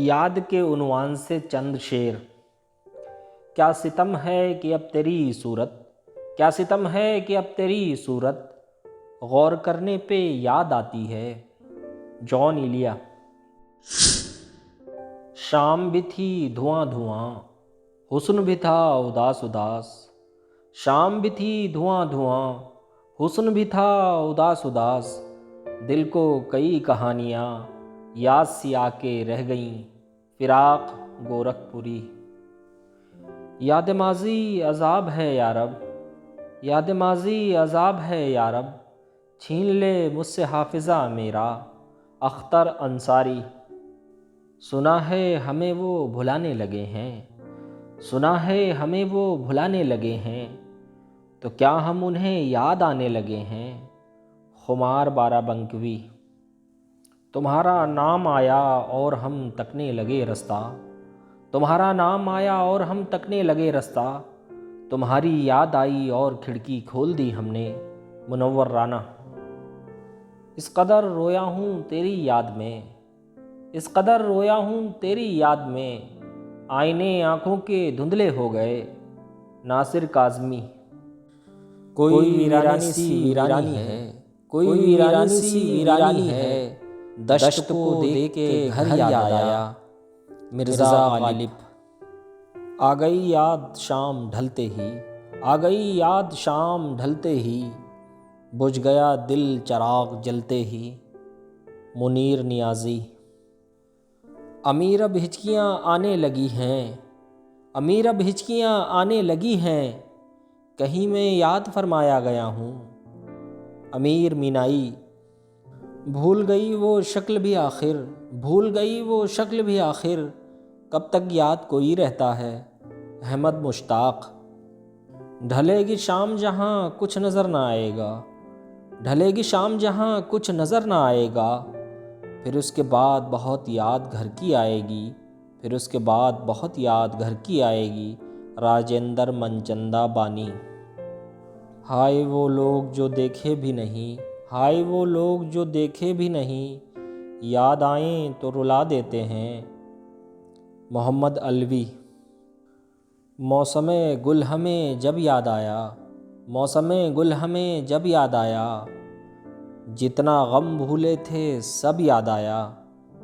याद के उन्वान से चंद शेर। क्या सितम है कि अब तेरी सूरत, क्या सितम है कि अब तेरी सूरत गौर करने पे याद आती है। जॉन इलिया। शाम भी थी धुआं धुआं, हुस्न भी था उदास उदास। शाम भी थी धुआं धुआं, हुस्न भी था उदास उदास। दिल को कई कहानियाँ याद सी आके रह गईं, फिराक गोरखपुरी। याद माजी अजाब है यारब, याद माजी अजाब है यारब। छीन ले मुझसे हाफिज़ा मेरा, अख्तर अंसारी। सुना है हमें वो भुलाने लगे हैं, सुना है हमें वो भुलाने लगे हैं। तो क्या हम उन्हें याद आने लगे हैं। खुमार बाराबंकवी। तुम्हारा नाम आया और हम तकने लगे रास्ता, तुम्हारा नाम आया और हम तकने लगे रास्ता। तुम्हारी याद आई और खिड़की खोल दी हमने। मुनव्वर राना। इस कदर रोया हूँ तेरी याद में, इस कदर रोया हूँ तेरी याद में। आईने आँखों के धुंधले हो गए। नासिर काज़मी। कोई वीरानी सी वीरानी है, कोई वीरानी सी वीरानी है। दश्त को देख के घर याद आया। मिर्ज़ा गालिब। आ गई याद शाम ढलते ही, आ गई याद शाम ढलते ही। बुझ गया दिल चराग जलते ही। मुनीर नियाज़ी। अमीर अब हिचकियाँ आने लगी हैं, अमीर अब हिचकियाँ आने लगी हैं। कहीं मैं याद फरमाया गया हूँ। अमीर मीनाई। भूल गई वो शक्ल भी आखिर, भूल गई वो शक्ल भी आखिर। कब तक याद कोई रहता है। अहमद मुश्ताक। ढलेगी शाम जहाँ कुछ नज़र ना आएगा, ढलेगी शाम जहाँ कुछ नज़र ना आएगा। फिर उसके बाद बहुत याद घर की आएगी, फिर उसके बाद बहुत याद घर की आएगी। राजेंद्र मनचंदा बानी। हाय वो लोग जो देखे भी नहीं, हाय वो लोग जो देखे भी नहीं। याद आएं तो रुला देते हैं। मोहम्मद अलवी। मौसमे गुल हमें जब याद आया, मौसमे गुल हमें जब याद आया। जितना गम भूले थे सब याद आया।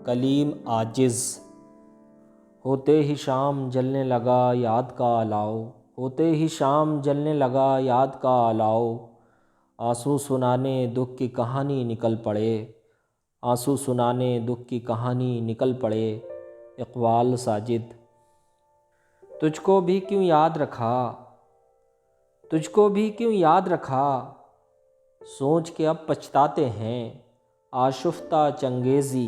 कलीम आजिज़। होते ही शाम जलने लगा याद का अलाव, होते ही शाम जलने लगा याद का अलाव। आंसू सुनाने दुख की कहानी निकल पड़े, आंसू सुनाने दुख की कहानी निकल पड़े। इकबाल साजिद। तुझको भी क्यों याद रखा, तुझको भी क्यों याद रखा। सोच के अब पछताते हैं। आशुफ्ता चंगेज़ी।